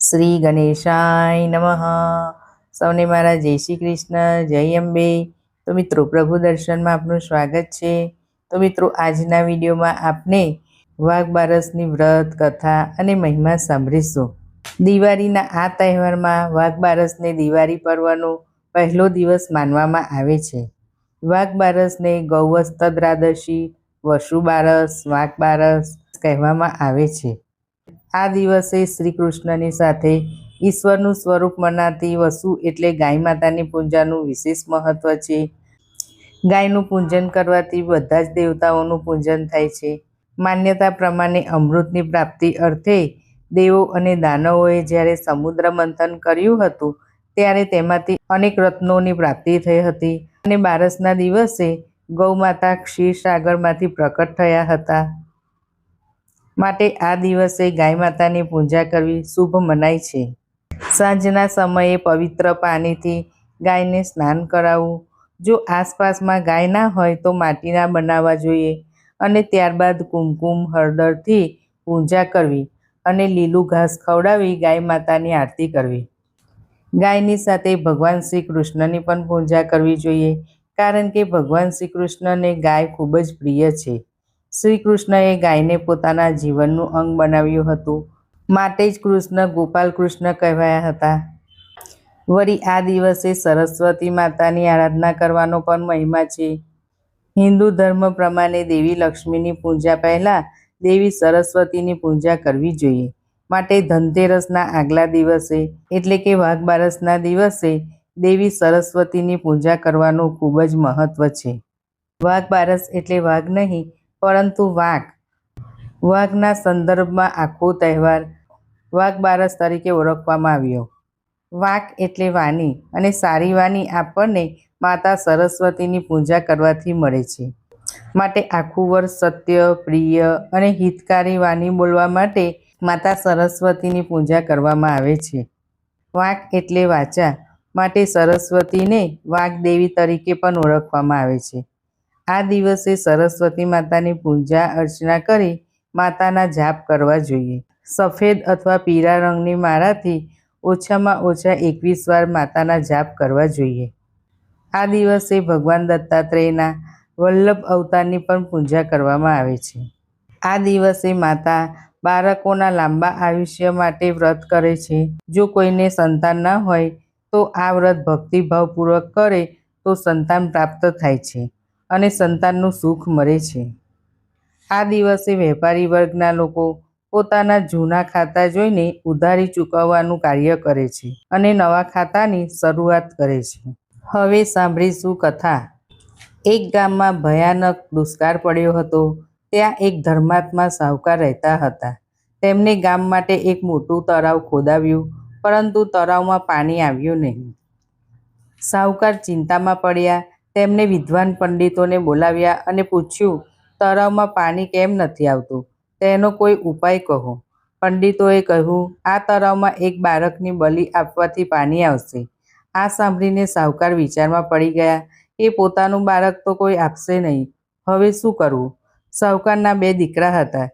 શ્રી ગણેશાય નમઃ. સૌને મારા જય શ્રી કૃષ્ણ, જય અંબે. તો મિત્રો, પ્રભુ દર્શનમાં આપનું સ્વાગત છે. તો મિત્રો, આજના વિડીયોમાં આપને વાઘ બારસની વ્રત કથા અને મહિમા સાંભળીશું. દિવાળીના આ તહેવારમાં વાઘ બારસને દિવાળી પર્વનો પહેલો દિવસ માનવામાં આવે છે. વાઘ બારસને ગૌવસ્તદ્રાદશી, વસુ બારસ, વાઘ બારસ કહેવામાં આવે છે. આ દિવસે શ્રી કૃષ્ણની સાથે ઈશ્વરનું સ્વરૂપ મનાતી વસુ એટલે ગાય માતાની પૂજાનું વિશેષ મહત્વ છે. ગાયનું પૂજન કરવાથી બધા જ દેવતાઓનું પૂજન થાય છે. માન્યતા પ્રમાણે અમૃતની પ્રાપ્તિ અર્થે દેવો અને દાનવોએ જ્યારે સમુદ્ર મંથન કર્યું હતું ત્યારે તેમાંથી અનેક રત્નોની પ્રાપ્તિ થઈ હતી અને બારસના દિવસે ગૌ માતા ક્ષીરસાગરમાંથી પ્રકટ થયા હતા. માટે આ દિવસે ગાય માતાની પૂજા કરવી શુભ મનાય છે. સાંજના સમયે પવિત્ર પાણીથી ગાયને સ્નાન કરાવવું. જો આસપાસમાં ગાય ના હોય તો માટીના બનાવવા જોઈએ અને ત્યારબાદ કુમકુમ હળદરથી પૂજા કરવી અને લીલું ઘાસ ખવડાવી ગાય માતાની આરતી કરવી. ગાયની સાથે ભગવાન શ્રી કૃષ્ણની પણ પૂજા કરવી જોઈએ, કારણ કે ભગવાન શ્રી કૃષ્ણને ગાય ખૂબ જ પ્રિય છે. શ્રી કૃષ્ણએ ગાયને પોતાના જીવનનું અંગ બનાવ્યું હતું, માટે જ કૃષ્ણ ગોપાલ કૃષ્ણ કહેવાયા હતા. વળી આ દિવસે સરસ્વતી માતાની આરાધના કરવાનો પણ મહિમા છે. હિન્દુ ધર્મ પ્રમાણે દેવી લક્ષ્મીની પૂજા પહેલાં દેવી સરસ્વતીની પૂજા કરવી જોઈએ. માટે ધનતેરસના આગલા દિવસે એટલે કે વાઘ બારસના દિવસે દેવી સરસ્વતીની પૂજા કરવાનું ખૂબ જ મહત્વ છે. વાઘ બારસ એટલે વાઘ નહીં, પરંતુ વાંક. વાઘના સંદર્ભમાં આખો તહેવાર વાઘ બારસ તરીકે ઓળખવામાં આવ્યો. વાંક એટલે વાની, અને સારી વાની આપણને માતા સરસ્વતીની પૂજા કરવાથી મળે છે. માટે આખું વર્ષ સત્ય, પ્રિય અને હિતકારી વાણી બોલવા માટે માતા સરસ્વતીની પૂજા કરવામાં આવે છે. વાંક એટલે વાચા, માટે સરસ્વતીને વાગ્દેવી તરીકે પણ ઓળખવામાં આવે છે. આ દિવસે સરસ્વતી માતાની પૂજા અર્ચના કરી માતાના જાપ કરવા જોઈએ. સફેદ અથવા પીળા રંગની માળાથી ઓછામાં ઓછા 21 વાર માતાના જાપ કરવા જોઈએ. આ દિવસે ભગવાન દત્તાત્રેયના વલ્લભ અવતારની પણ પૂજા કરવામાં આવે છે. આ દિવસે માતા બાળકોના લાંબા આયુષ્ય માટે વ્રત કરે છે. જો કોઈને સંતાન ન હોય તો આ વ્રત ભક્તિભાવપૂર્વક કરે તો સંતાન પ્રાપ્ત થાય છે અને સંતાનનું સુખ મળે છે. આ દિવસે વેપારી વર્ગના લોકો પોતાના જૂના ખાતા જોઈને ઉધારી ચૂકવવાનું કાર્ય કરે છે અને નવા ખાતાની શરૂઆત કરે છે. હવે સાંભળીશું કથા. એક ગામમાં ભયાનક દુષ્કાળ પડ્યો હતો. ત્યાં એક ધર્માત્મા સાહુકાર રહેતા હતા. તેમણે ગામ માટે એક મોટું તળાવ ખોદાવ્યું, પરંતુ તળાવમાં પાણી આવ્યું નહીં. સાહુકાર ચિંતામાં પડ્યા. તેમણે વિદ્વાન પંડિતોને બોલાવ્યા અને પૂછ્યું, તળાવમાં પાણી કેમ નથી આવતું? તેનો કોઈ ઉપાય કહો. પંડિતોએ કહ્યું, આ તળાવમાં એક બાળકની બલિ આપવાથી પાણી આવશે. આ સાંભળીને સાહુકાર વિચારમાં પડી ગયા કે પોતાનું બાળક તો કોઈ આપશે નહીં, હવે શું કરવું? સાહુકારના 2 દીકરા હતા.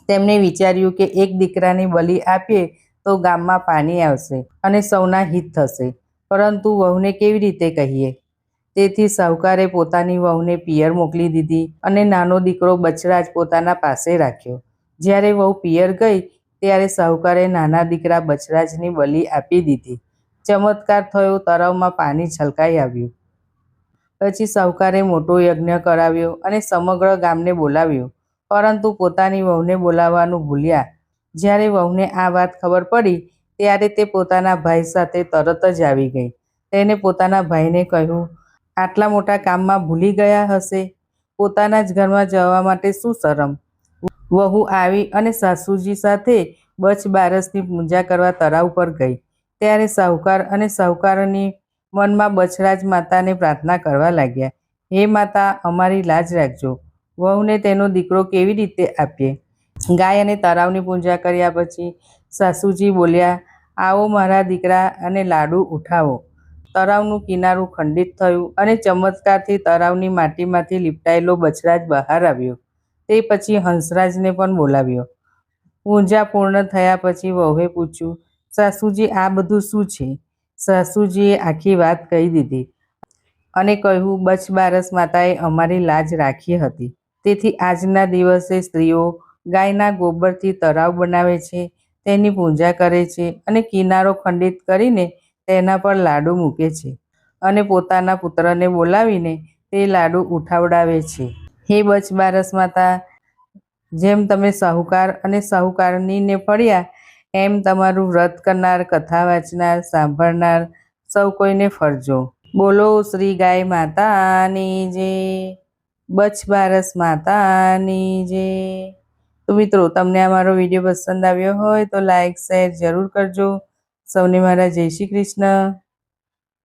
તેમણે વિચાર્યું કે એક દીકરાની બલિ આપીએ તો ગામમાં પાણી આવશે અને સૌના હિત થશે, પરંતુ વહુને કેવી રીતે કહીએ? તેથી સાહુકારે પોતાની વહુને પિયર મોકલી દીધી અને નાનો દીકરો બચરાજ પોતાના પાસે રાખ્યો. જ્યારે વહુ પિયર ગઈ ત્યારે સાહુકારે નાના દીકરા બચરાજની બલિ આપી દીધી. ચમત્કાર થયો, તળાવમાં પાણી છલકાઈ આવ્યું. પછી સાહુકારે મોટો યજ્ઞ કરાવ્યો અને સમગ્ર ગામને બોલાવ્યું, પરંતુ પોતાની વહુને બોલાવવાનું ભૂલ્યા. જ્યારે વહુને આ વાત ખબર પડી ત્યારે તે પોતાના ભાઈ સાથે તરત જ આવી ગઈ. તેને પોતાના ભાઈને કહ્યું, આટલા મોટા કામમાં ભૂલી ગયા હશે? પોતાના જ ઘરમાં જવા માટે શું શરમ? વહુ આવી અને સાસુજી સાથે બચ બારસની પૂજા કરવા તળાવ પર ગઈ. ત્યારે સાહુકાર અને સાહુકારની મનમાં બચરાજ માતાને પ્રાર્થના કરવા લાગ્યા, હે માતા, અમારી લાજ રાખજો. વહુને તેનો દીકરો કેવી રીતે આપીએ? ગાય અને તળાવની પૂજા કર્યા પછી સાસુજી બોલ્યા, આવો મારા દીકરા અને લાડુ ઉઠાવો. તળાવનું કિનારું ખંડિત થયું અને ચમત્કારથી તળાવની માટીમાંથી લીપટાયેલો બચરાજ બહાર આવ્યો. તે પછી હંસરાજને પણ બોલાવ્યો. પૂજા પૂર્ણ થયા પછી વહુએ પૂછ્યું, સાસુજી આ બધું શું છે? સાસુજીએ આખી વાત કહી દીધી અને કહ્યું, બચ બારસ માતાએ અમારી લાજ રાખી હતી, તેથી આજના દિવસે સ્ત્રીઓ ગાયના ગોબરથી તરાવ બનાવે છે, તેની પૂજા કરે છે અને કિનારો ખંડિત કરીને તેના પર લાડુ મૂકે છે અને પોતાના પુત્રને બોલાવીને તે લાડુ ઉઠાવડાવે છે. હે બચ બારસ માતા, જેમ તમે સાહુકાર અને સાહુકારનીને ફળ્યા, એમ તમારું વ્રત કરનાર, કથા વાંચનાર, સાંભળનાર સૌ કોઈને ફળજો. બોલો શ્રી ગાય માતાની જય, બચ બારસ માતાની જય. તો મિત્રો, તમને આ મારો વિડીયો પસંદ આવ્યો હોય તો લાઈક શેર જરૂર કરજો. સૌને મારા જય શ્રી કૃષ્ણ.